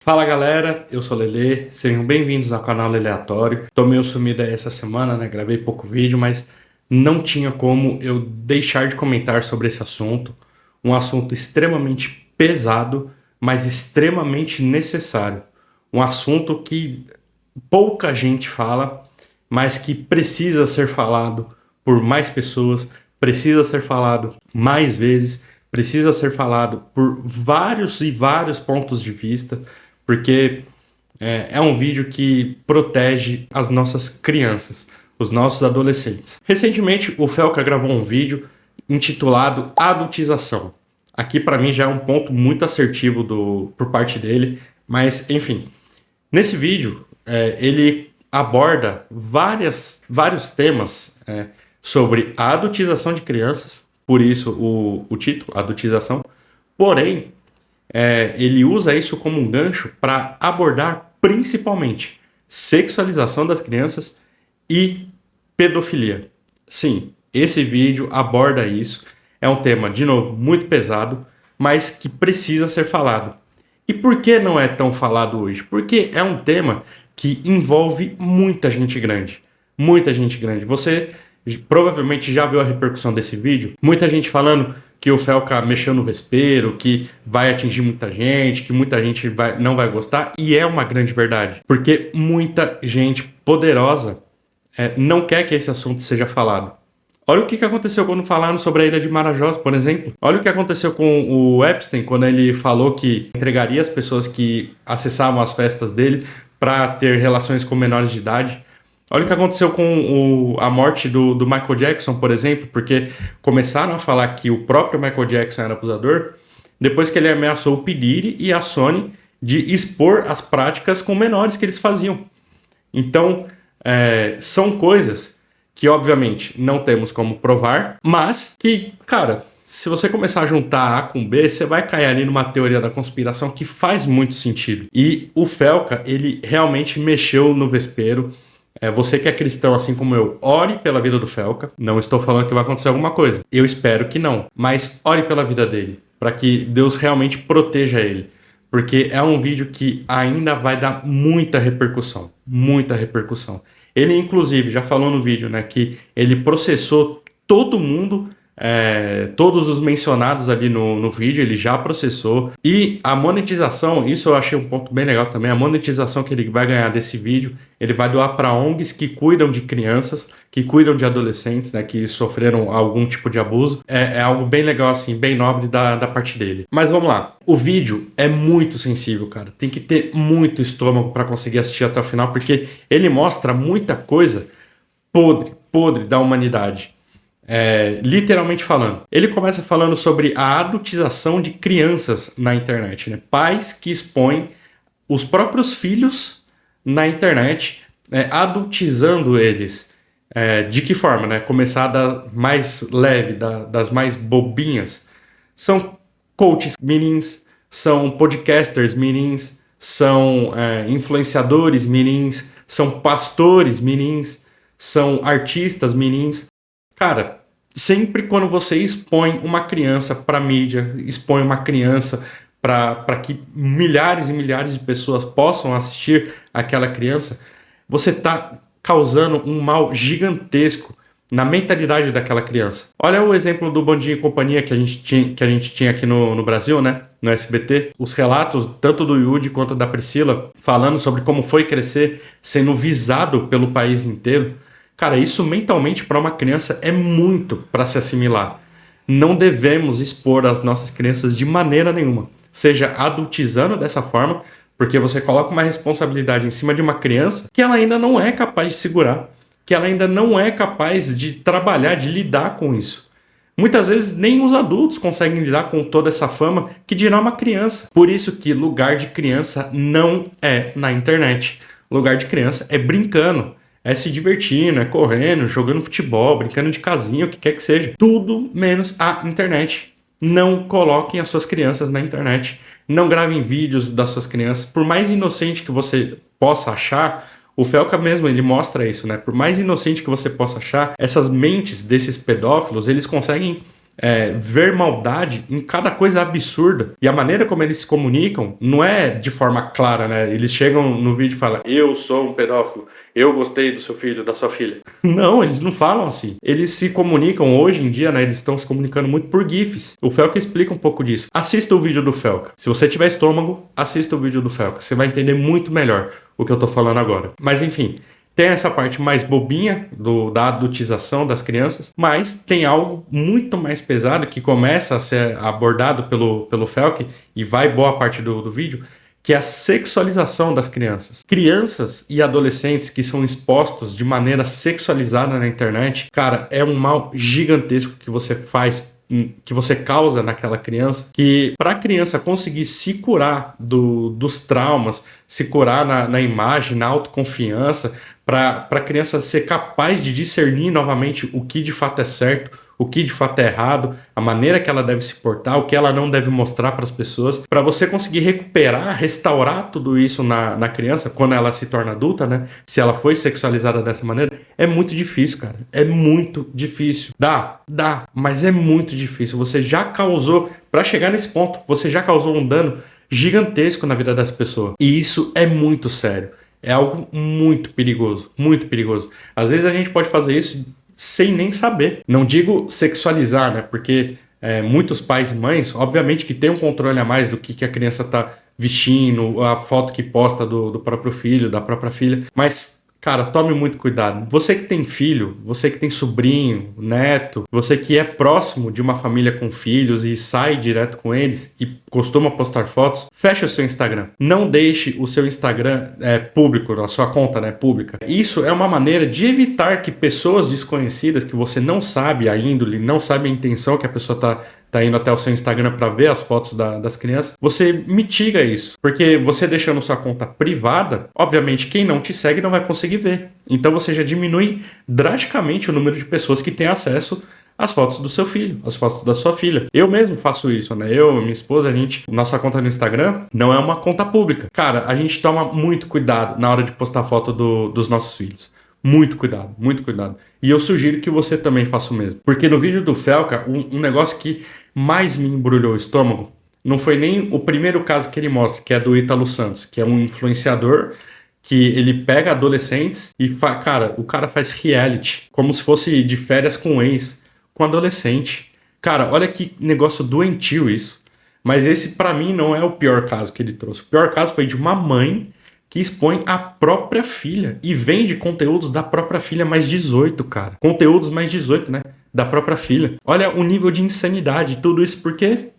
Fala galera, eu sou o Lelê, sejam bem-vindos ao canal Leleatório. Tô meio sumido aí essa semana, né? Gravei pouco vídeo, mas não tinha como eu deixar de comentar sobre esse assunto. Um assunto extremamente pesado, mas extremamente necessário. Um assunto que pouca gente fala, mas que precisa ser falado por mais pessoas, precisa ser falado mais vezes, precisa ser falado por vários e vários pontos de vista, porque é um vídeo que protege as nossas crianças, os nossos adolescentes. Recentemente, o Felca gravou um vídeo intitulado Adultização. Aqui, para mim, já é um ponto muito assertivo por parte dele, mas, enfim. Nesse vídeo, ele aborda vários temas sobre a adultização de crianças, por isso o título, adultização. Porém, ele usa isso como um gancho para abordar principalmente sexualização das crianças e pedofilia. Sim, esse vídeo aborda isso. É um tema, de novo, muito pesado, mas que precisa ser falado. E por que não é tão falado hoje? Porque é um tema que envolve muita gente grande. Muita gente grande. Você provavelmente já viu a repercussão desse vídeo. Muita gente falando que o Felca mexeu no vespeiro, que vai atingir muita gente, que muita gente não vai gostar. E é uma grande verdade. Porque muita gente poderosa não quer que esse assunto seja falado. Olha o que aconteceu quando falaram sobre a Ilha de Marajós, por exemplo. Olha o que aconteceu com o Epstein, quando ele falou que entregaria as pessoas que acessavam as festas dele para ter relações com menores de idade. Olha o que aconteceu com a morte do Michael Jackson, por exemplo, porque começaram a falar que o próprio Michael Jackson era abusador, depois que ele ameaçou o P. Diddy e a Sony de expor as práticas com menores que eles faziam. Então, são coisas que obviamente não temos como provar, mas que, cara, se você começar a juntar A com B, você vai cair ali numa teoria da conspiração que faz muito sentido. E o Felca, ele realmente mexeu no vespeiro. Você que é cristão assim como eu, ore pela vida do Felca. Não estou falando que vai acontecer alguma coisa. Eu espero que não. Mas ore pela vida dele, para que Deus realmente proteja ele. Porque é um vídeo que ainda vai dar muita repercussão. Muita repercussão. Ele, inclusive, já falou no vídeo, né, que ele processou todo mundo, todos os mencionados ali no vídeo, ele já processou. E a monetização, isso eu achei um ponto bem legal também, a monetização que ele vai ganhar desse vídeo, ele vai doar para ONGs que cuidam de crianças, que cuidam de adolescentes, né, que sofreram algum tipo de abuso. É algo bem legal, assim, bem nobre da parte dele. Mas vamos lá. O vídeo é muito sensível, cara. Tem que ter muito estômago para conseguir assistir até o final, porque ele mostra muita coisa podre da humanidade. Literalmente falando. Ele começa falando sobre a adultização de crianças na internet, né? Pais que expõem os próprios filhos na internet, adultizando eles. De que forma, né? Começar da mais leve, das mais bobinhas. São coaches mirins, são podcasters mirins, são influenciadores mirins, são pastores mirins, são artistas mirins. Cara, sempre quando você expõe uma criança para a mídia, expõe uma criança para que milhares e milhares de pessoas possam assistir aquela criança, você está causando um mal gigantesco na mentalidade daquela criança. Olha o exemplo do Bom Dia e Companhia que a gente tinha aqui no Brasil, né? No SBT. Os relatos, tanto do Yudi quanto da Priscila, falando sobre como foi crescer sendo visado pelo país inteiro. Cara, isso mentalmente para uma criança é muito para se assimilar. Não devemos expor as nossas crianças de maneira nenhuma. Seja adultizando dessa forma, porque você coloca uma responsabilidade em cima de uma criança que ela ainda não é capaz de segurar, que ela ainda não é capaz de trabalhar, de lidar com isso. Muitas vezes nem os adultos conseguem lidar com toda essa fama, que dirá uma criança. Por isso que lugar de criança não é na internet. Lugar de criança é brincando. É se divertindo, é correndo, jogando futebol, brincando de casinha, o que quer que seja. Tudo menos a internet. Não coloquem as suas crianças na internet. Não gravem vídeos das suas crianças. Por mais inocente que você possa achar, o Felca mesmo, ele mostra isso, né? Por mais inocente que você possa achar, essas mentes desses pedófilos, eles conseguem ver maldade em cada coisa absurda. E a maneira como eles se comunicam não é de forma clara, né? Eles chegam no vídeo e falam: eu sou um pedófilo, eu gostei do seu filho, da sua filha. Não, eles não falam assim. Eles se comunicam hoje em dia, né? Eles estão se comunicando muito por GIFs. O Felca explica um pouco disso. Assista o vídeo do Felca. Se você tiver estômago, assista o vídeo do Felca. Você vai entender muito melhor o que eu tô falando agora. Mas enfim, tem essa parte mais bobinha da adultização das crianças, mas tem algo muito mais pesado que começa a ser abordado pelo Felk e vai boa parte do vídeo, que é a sexualização das crianças. Crianças e adolescentes que são expostos de maneira sexualizada na internet, cara, é um mal gigantesco que você faz, que você causa naquela criança, que para a criança conseguir se curar dos traumas, se curar na imagem, na autoconfiança, para a criança ser capaz de discernir novamente o que de fato é certo, o que de fato é errado, a maneira que ela deve se portar, o que ela não deve mostrar para as pessoas, para você conseguir recuperar, restaurar tudo isso na criança quando ela se torna adulta, né? Se ela foi sexualizada dessa maneira, é muito difícil, cara. É muito difícil. Dá, mas é muito difícil. Você já causou, para chegar nesse ponto, você já causou um dano gigantesco na vida dessa pessoa. E isso é muito sério. É algo muito perigoso, muito perigoso. Às vezes a gente pode fazer isso sem nem saber. Não digo sexualizar, né? Porque muitos pais e mães, obviamente que tem um controle a mais do que a criança está vestindo, a foto que posta do próprio filho, da própria filha. Mas, cara, tome muito cuidado. Você que tem filho, você que tem sobrinho, neto, você que é próximo de uma família com filhos e sai direto com eles e costuma postar fotos, feche o seu Instagram. Não deixe o seu Instagram público, a sua conta, né, pública. Isso é uma maneira de evitar que pessoas desconhecidas, que você não sabe a índole, não sabe a intenção que a pessoa tá indo até o seu Instagram para ver as fotos das crianças, você mitiga isso. Porque você deixando sua conta privada, obviamente quem não te segue não vai conseguir ver. Então você já diminui drasticamente o número de pessoas que têm acesso às fotos do seu filho, às fotos da sua filha. Eu mesmo faço isso, né? Eu e minha esposa, nossa conta no Instagram não é uma conta pública. Cara, a gente toma muito cuidado na hora de postar foto dos nossos filhos. Muito cuidado, muito cuidado. E eu sugiro que você também faça o mesmo. Porque no vídeo do Felca, um negócio que mais me embrulhou o estômago não foi nem o primeiro caso que ele mostra, que é do Ítalo Santos, que é um influenciador que ele pega adolescentes e cara, o cara faz reality, como se fosse de férias com um ex, com adolescente. Cara, olha que negócio doentio isso. Mas esse, pra mim, não é o pior caso que ele trouxe. O pior caso foi de uma mãe que expõe a própria filha e vende conteúdos da própria filha mais 18, cara. Conteúdos mais 18, né? Da própria filha. Olha o nível de insanidade. Tudo isso por quê?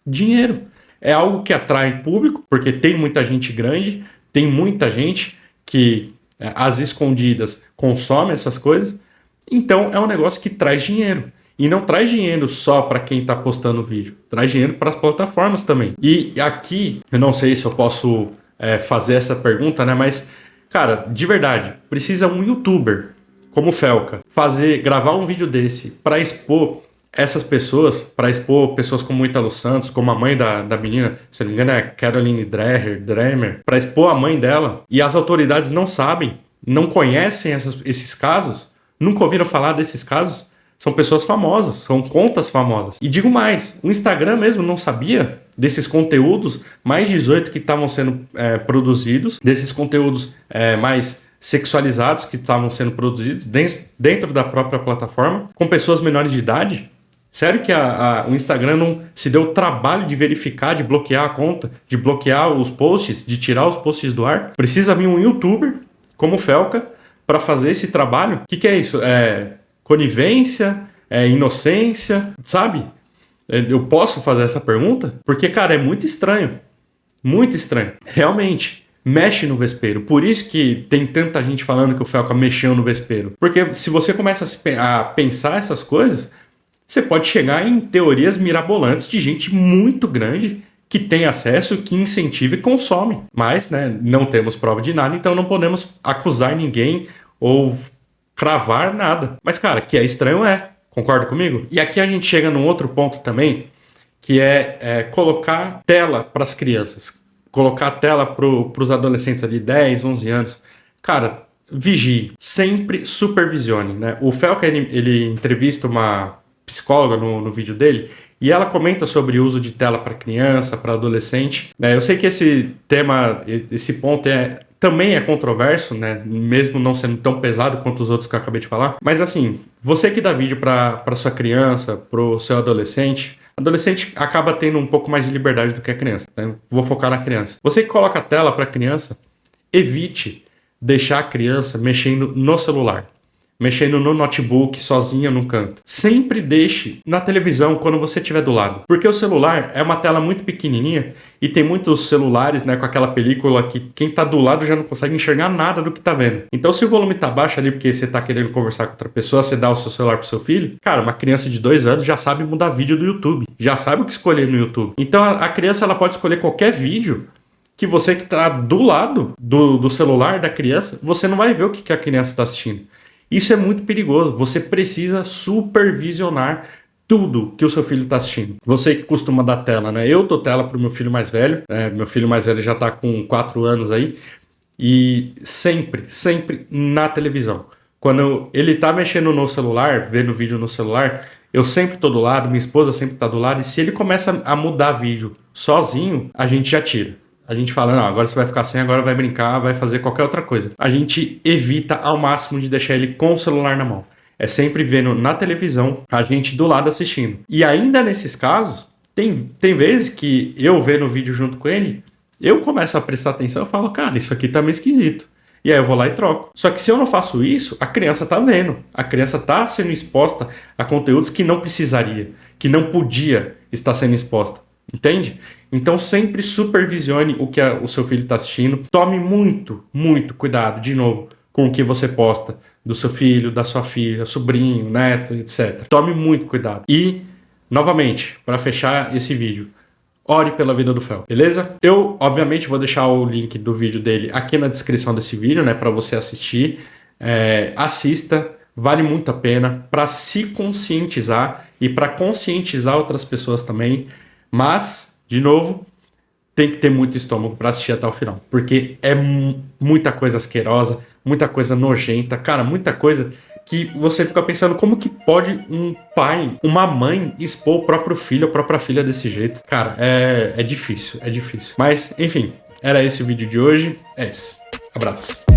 Dinheiro. É algo que atrai público, porque tem muita gente grande, tem muita gente que, às escondidas, consome essas coisas. Então, é um negócio que traz dinheiro. E não traz dinheiro só para quem está postando o vídeo. Traz dinheiro para as plataformas também. E aqui, eu não sei se eu posso fazer essa pergunta, né? Mas, cara, de verdade, precisa um youtuber como o Felca gravar um vídeo desse para expor essas pessoas, para expor pessoas como o Ítalo Santos, como a mãe da menina, se não me engano é Caroline Dremer, para expor a mãe dela, e as autoridades não sabem, não conhecem esses casos, nunca ouviram falar desses casos. São pessoas famosas, são contas famosas. E digo mais, o Instagram mesmo não sabia desses conteúdos mais 18 que estavam sendo produzidos, desses conteúdos mais sexualizados que estavam sendo produzidos dentro da própria plataforma, com pessoas menores de idade. Sério que o Instagram não se deu o trabalho de verificar, de bloquear a conta, de bloquear os posts, de tirar os posts do ar? Precisa vir um youtuber como o Felca para fazer esse trabalho? O que é isso? Conivência, inocência, sabe? Eu posso fazer essa pergunta? Porque, cara, é muito estranho. Muito estranho. Realmente, mexe no vespeiro. Por isso que tem tanta gente falando que o Felca mexeu no vespeiro. Porque se você começa a pensar essas coisas, você pode chegar em teorias mirabolantes de gente muito grande que tem acesso, que incentiva e consome. Mas, né, não temos prova de nada, então não podemos acusar ninguém ou cravar nada. Mas, cara, que é estranho concorda comigo? E aqui a gente chega num outro ponto também, que é colocar tela para as crianças, colocar tela para os adolescentes ali, 10, 11 anos. Cara, vigie, sempre supervisione, né? O Felca, ele entrevista uma psicóloga no vídeo dele, e ela comenta sobre o uso de tela para criança, para adolescente. Eu sei que esse tema, esse ponto também é controverso, né? Mesmo não sendo tão pesado quanto os outros que eu acabei de falar. Mas assim, você que dá vídeo para sua criança, para o seu adolescente acaba tendo um pouco mais de liberdade do que a criança. Né? Vou focar na criança. Você que coloca a tela para a criança, evite deixar a criança mexendo no celular, mexendo no notebook, sozinha num canto. Sempre deixe na televisão quando você estiver do lado. Porque o celular é uma tela muito pequenininha e tem muitos celulares, né, com aquela película que quem tá do lado já não consegue enxergar nada do que tá vendo. Então se o volume tá baixo ali porque você tá querendo conversar com outra pessoa, você dá o seu celular pro seu filho, cara, uma criança de 2 anos já sabe mudar vídeo do YouTube, já sabe o que escolher no YouTube. Então a criança ela pode escolher qualquer vídeo que você que tá do lado do celular da criança, você não vai ver o que a criança tá assistindo. Isso é muito perigoso. Você precisa supervisionar tudo que o seu filho está assistindo. Você que costuma dar tela, né? Eu dou tela para o meu filho mais velho. Meu filho mais velho já está com 4 anos aí. E sempre na televisão. Quando ele está mexendo no celular, vendo vídeo no celular, eu sempre estou do lado, minha esposa sempre está do lado. E se ele começa a mudar vídeo sozinho, a gente já tira. A gente fala, não, agora você vai ficar sem, agora vai brincar, vai fazer qualquer outra coisa. A gente evita ao máximo de deixar ele com o celular na mão. É sempre vendo na televisão, a gente do lado assistindo. E ainda nesses casos, tem vezes que eu vendo o vídeo junto com ele, eu começo a prestar atenção e falo, cara, isso aqui tá meio esquisito. E aí eu vou lá e troco. Só que se eu não faço isso, a criança tá vendo. A criança tá sendo exposta a conteúdos que não precisaria, que não podia estar sendo exposta. Entende? Então sempre supervisione o que o seu filho está assistindo. Tome muito cuidado, de novo, com o que você posta do seu filho, da sua filha, sobrinho, neto, etc. Tome muito cuidado. E, novamente, para fechar esse vídeo, ore pela vida do Fel, beleza? Eu, obviamente, vou deixar o link do vídeo dele aqui na descrição desse vídeo, né, para você assistir. Assista, vale muito a pena para se conscientizar e para conscientizar outras pessoas também. Mas, de novo, tem que ter muito estômago para assistir até o final. Porque é muita coisa asquerosa, muita coisa nojenta, cara, muita coisa que você fica pensando como que pode um pai, uma mãe expor o próprio filho, a própria filha desse jeito. Cara, é difícil. Mas, enfim, era esse o vídeo de hoje. É isso. Abraço.